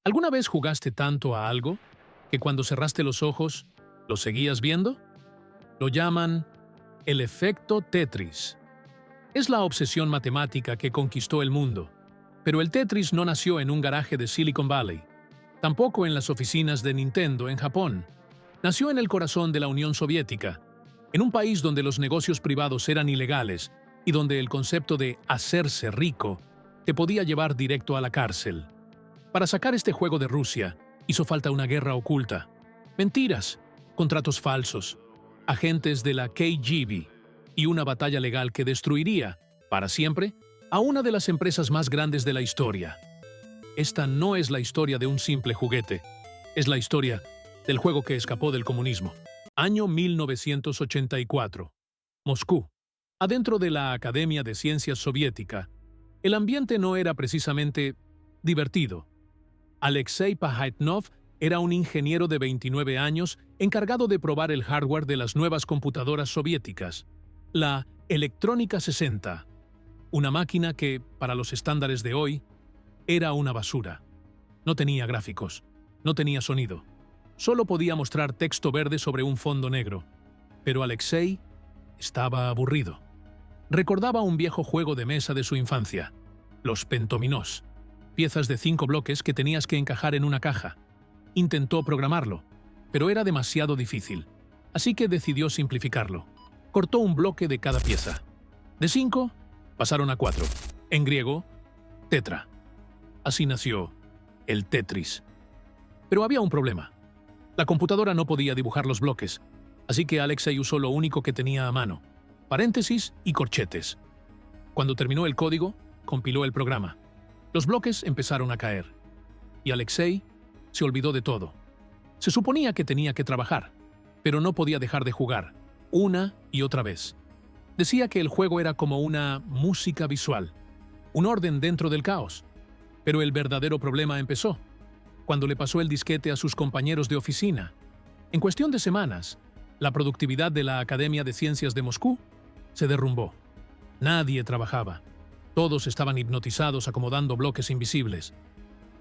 ¿Alguna vez jugaste tanto a algo que cuando cerraste los ojos, lo seguías viendo? Lo llaman el efecto Tetris. Es la obsesión matemática que conquistó el mundo. Pero el Tetris no nació en un garaje de Silicon Valley, tampoco en las oficinas de Nintendo en Japón. Nació en el corazón de la Unión Soviética, en un país donde los negocios privados eran ilegales y donde el concepto de hacerse rico te podía llevar directo a la cárcel. Para sacar este juego de Rusia, hizo falta una guerra oculta, mentiras, contratos falsos, agentes de la KGB y una batalla legal que destruiría, para siempre, a una de las empresas más grandes de la historia. Esta no es la historia de un simple juguete, es la historia del juego que escapó del comunismo. Año 1984. Moscú. Adentro de la Academia de Ciencias Soviética, el ambiente no era precisamente divertido. Alexei Pajitnov era un ingeniero de 29 años encargado de probar el hardware de las nuevas computadoras soviéticas, la Electrónica 60, una máquina que, para los estándares de hoy, era una basura. No tenía gráficos, no tenía sonido, solo podía mostrar texto verde sobre un fondo negro. Pero Alexei estaba aburrido. Recordaba un viejo juego de mesa de su infancia, los pentominós, piezas de 5 bloques que tenías que encajar en una caja. Intentó programarlo, pero era demasiado difícil, así que decidió simplificarlo. Cortó un bloque de cada pieza. De 5, pasaron a 4. En griego, tetra. Así nació el Tetris. Pero había un problema. La computadora no podía dibujar los bloques, así que Alexei usó lo único que tenía a mano: paréntesis y corchetes. Cuando terminó el código, compiló el programa. Los bloques empezaron a caer, y Alexei se olvidó de todo. Se suponía que tenía que trabajar, pero no podía dejar de jugar, una y otra vez. Decía que el juego era como una música visual, un orden dentro del caos. Pero el verdadero problema empezó cuando le pasó el disquete a sus compañeros de oficina. En cuestión de semanas, la productividad de la Academia de Ciencias de Moscú se derrumbó. Nadie trabajaba. Todos estaban hipnotizados acomodando bloques invisibles.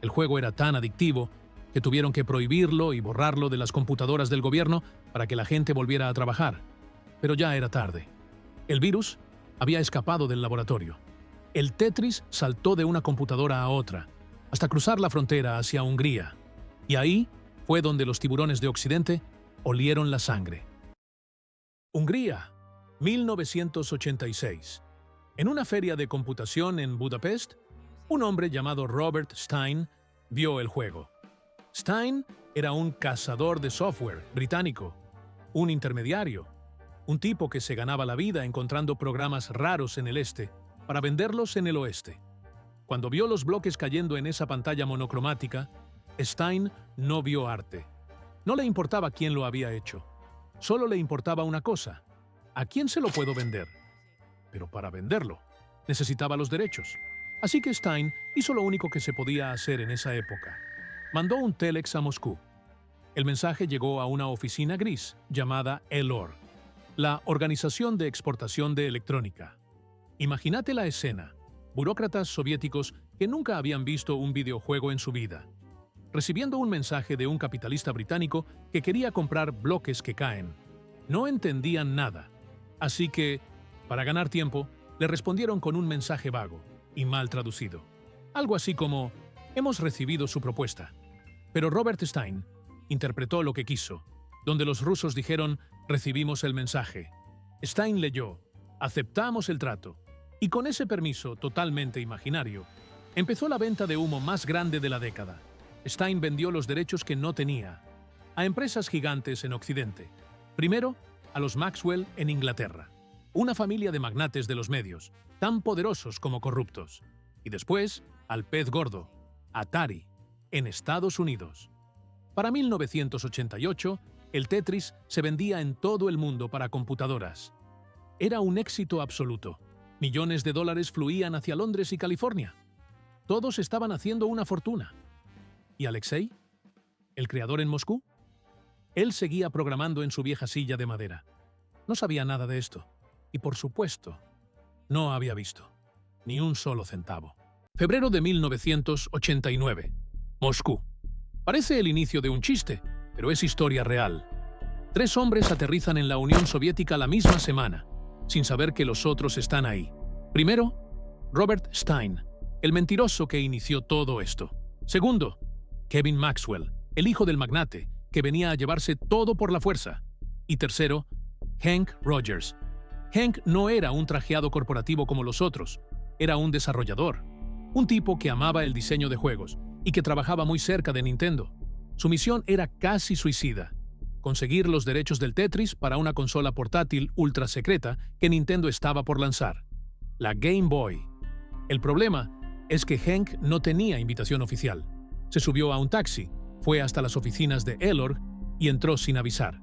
El juego era tan adictivo que tuvieron que prohibirlo y borrarlo de las computadoras del gobierno para que la gente volviera a trabajar. Pero ya era tarde. El virus había escapado del laboratorio. El Tetris saltó de una computadora a otra, hasta cruzar la frontera hacia Hungría. Y ahí fue donde los tiburones de Occidente olieron la sangre. Hungría, 1986. En una feria de computación en Budapest, un hombre llamado Robert Stein vio el juego. Stein era un cazador de software británico, un intermediario, un tipo que se ganaba la vida encontrando programas raros en el este para venderlos en el oeste. Cuando vio los bloques cayendo en esa pantalla monocromática, Stein no vio arte. No le importaba quién lo había hecho. Solo le importaba una cosa: ¿a quién se lo puedo vender? Pero para venderlo, necesitaba los derechos. Así que Stein hizo lo único que se podía hacer en esa época. Mandó un telex a Moscú. El mensaje llegó a una oficina gris llamada ELOR, la Organización de Exportación de Electrónica. Imagínate la escena: burócratas soviéticos que nunca habían visto un videojuego en su vida, recibiendo un mensaje de un capitalista británico que quería comprar bloques que caen. No entendían nada, así que, para ganar tiempo, le respondieron con un mensaje vago y mal traducido. Algo así como: hemos recibido su propuesta. Pero Robert Stein interpretó lo que quiso, donde los rusos dijeron: recibimos el mensaje. Stein leyó: aceptamos el trato. Y con ese permiso totalmente imaginario, empezó la venta de humo más grande de la década. Stein vendió los derechos que no tenía a empresas gigantes en Occidente. Primero, a los Maxwell en Inglaterra, una familia de magnates de los medios, tan poderosos como corruptos. Y después, al pez gordo, Atari, en Estados Unidos. Para 1988, el Tetris se vendía en todo el mundo para computadoras. Era un éxito absoluto. Millones de dólares fluían hacia Londres y California. Todos estaban haciendo una fortuna. ¿Y Alexei? ¿El creador en Moscú? Él seguía programando en su vieja silla de madera. No sabía nada de esto. Y por supuesto, no había visto ni un solo centavo. Febrero de 1989. Moscú. Parece el inicio de un chiste, pero es historia real. 3 hombres aterrizan en la Unión Soviética la misma semana, sin saber que los otros están ahí. Primero, Robert Stein, el mentiroso que inició todo esto. Segundo, Kevin Maxwell, el hijo del magnate, que venía a llevarse todo por la fuerza. Y tercero, Hank Rogers. Hank no era un trajeado corporativo como los otros, era un desarrollador, un tipo que amaba el diseño de juegos y que trabajaba muy cerca de Nintendo. Su misión era casi suicida: conseguir los derechos del Tetris para una consola portátil ultra secreta que Nintendo estaba por lanzar, la Game Boy. El problema es que Hank no tenía invitación oficial. Se subió a un taxi, fue hasta las oficinas de Elor y entró sin avisar.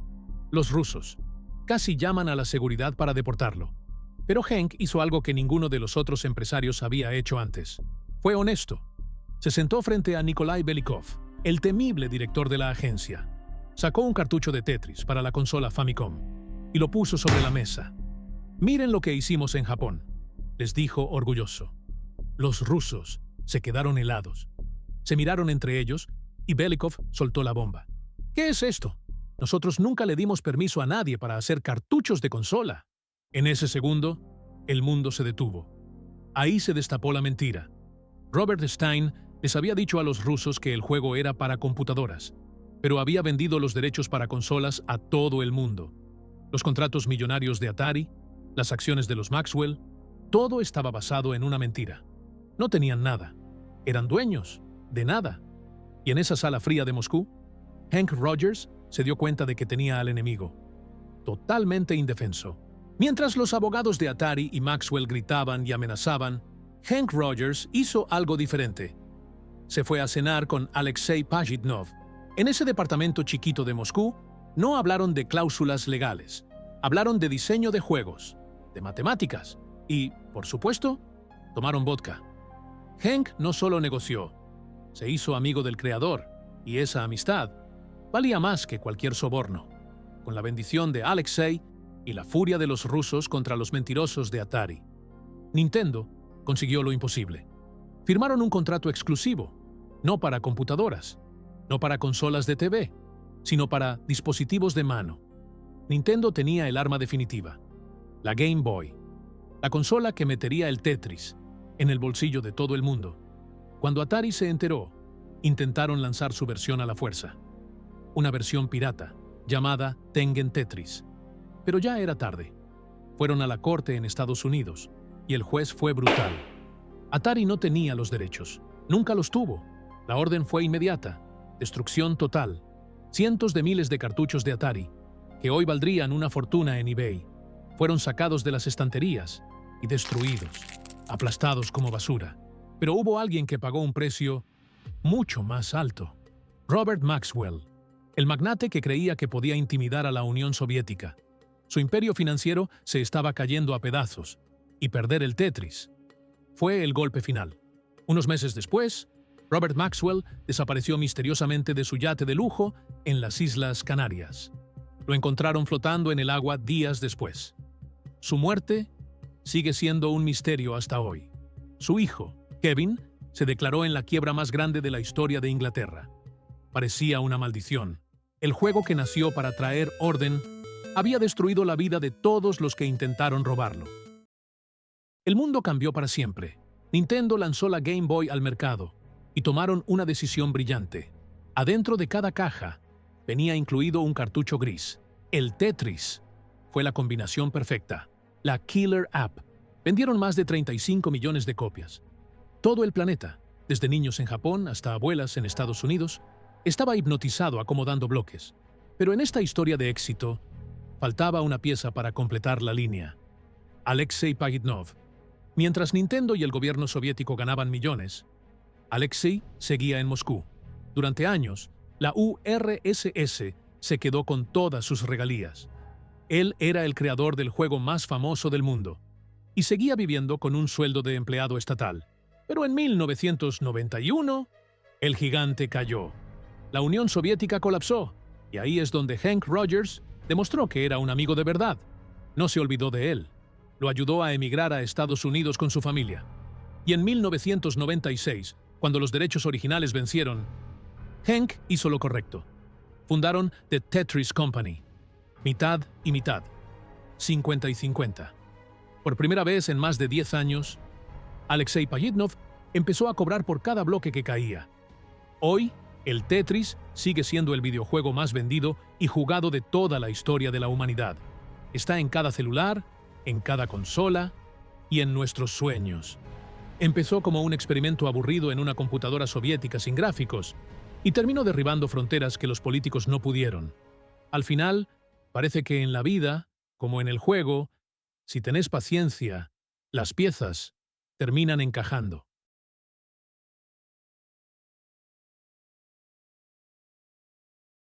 Los rusos casi llaman a la seguridad para deportarlo. Pero Hank hizo algo que ninguno de los otros empresarios había hecho antes. Fue honesto. Se sentó frente a Nikolai Belikov, el temible director de la agencia. Sacó un cartucho de Tetris para la consola Famicom y lo puso sobre la mesa. «Miren lo que hicimos en Japón», les dijo orgulloso. Los rusos se quedaron helados. Se miraron entre ellos y Belikov soltó la bomba. «¿Qué es esto? Nosotros nunca le dimos permiso a nadie para hacer cartuchos de consola». En ese segundo, el mundo se detuvo. Ahí se destapó la mentira. Robert Stein les había dicho a los rusos que el juego era para computadoras, pero había vendido los derechos para consolas a todo el mundo. Los contratos millonarios de Atari, las acciones de los Maxwell, todo estaba basado en una mentira. No tenían nada. Eran dueños de nada. Y en esa sala fría de Moscú, Hank Rogers se dio cuenta de que tenía al enemigo, totalmente indefenso. Mientras los abogados de Atari y Maxwell gritaban y amenazaban, Hank Rogers hizo algo diferente. Se fue a cenar con Alexei Pajitnov. En ese departamento chiquito de Moscú, no hablaron de cláusulas legales. Hablaron de diseño de juegos, de matemáticas y, por supuesto, tomaron vodka. Hank no solo negoció, se hizo amigo del creador, y esa amistad valía más que cualquier soborno. Con la bendición de Alexei y la furia de los rusos contra los mentirosos de Atari, Nintendo consiguió lo imposible. Firmaron un contrato exclusivo, no para computadoras, no para consolas de TV, sino para dispositivos de mano. Nintendo tenía el arma definitiva, la Game Boy, la consola que metería el Tetris en el bolsillo de todo el mundo. Cuando Atari se enteró, intentaron lanzar su versión a la fuerza, una versión pirata llamada Tengen Tetris. Pero ya era tarde. Fueron a la corte en Estados Unidos y el juez fue brutal. Atari no tenía los derechos, nunca los tuvo. La orden fue inmediata, destrucción total. Cientos de miles de cartuchos de Atari, que hoy valdrían una fortuna en eBay, fueron sacados de las estanterías y destruidos, aplastados como basura. Pero hubo alguien que pagó un precio mucho más alto. Robert Maxwell, el magnate que creía que podía intimidar a la Unión Soviética. Su imperio financiero se estaba cayendo a pedazos, y perder el Tetris fue el golpe final. Unos meses después, Robert Maxwell desapareció misteriosamente de su yate de lujo en las Islas Canarias. Lo encontraron flotando en el agua días después. Su muerte sigue siendo un misterio hasta hoy. Su hijo, Kevin, se declaró en la quiebra más grande de la historia de Inglaterra. Parecía una maldición. El juego que nació para traer orden había destruido la vida de todos los que intentaron robarlo. El mundo cambió para siempre. Nintendo lanzó la Game Boy al mercado y tomaron una decisión brillante. Adentro de cada caja venía incluido un cartucho gris. El Tetris fue la combinación perfecta. La Killer App. Vendieron más de 35 millones de copias. Todo el planeta, desde niños en Japón hasta abuelas en Estados Unidos, estaba hipnotizado acomodando bloques. Pero en esta historia de éxito, faltaba una pieza para completar la línea: Alexei Pajitnov. Mientras Nintendo y el gobierno soviético ganaban millones, Alexei seguía en Moscú. Durante años, la URSS se quedó con todas sus regalías. Él era el creador del juego más famoso del mundo y seguía viviendo con un sueldo de empleado estatal. Pero en 1991, el gigante cayó. La Unión Soviética colapsó, y ahí es donde Hank Rogers demostró que era un amigo de verdad. No se olvidó de él. Lo ayudó a emigrar a Estados Unidos con su familia. Y en 1996, cuando los derechos originales vencieron, Hank hizo lo correcto. Fundaron The Tetris Company. Mitad y mitad. 50 y 50. Por primera vez en más de 10 años, Alexei Pajitnov empezó a cobrar por cada bloque que caía. Hoy, el Tetris sigue siendo el videojuego más vendido y jugado de toda la historia de la humanidad. Está en cada celular, en cada consola y en nuestros sueños. Empezó como un experimento aburrido en una computadora soviética sin gráficos y terminó derribando fronteras que los políticos no pudieron. Al final, parece que en la vida, como en el juego, si tenés paciencia, las piezas terminan encajando.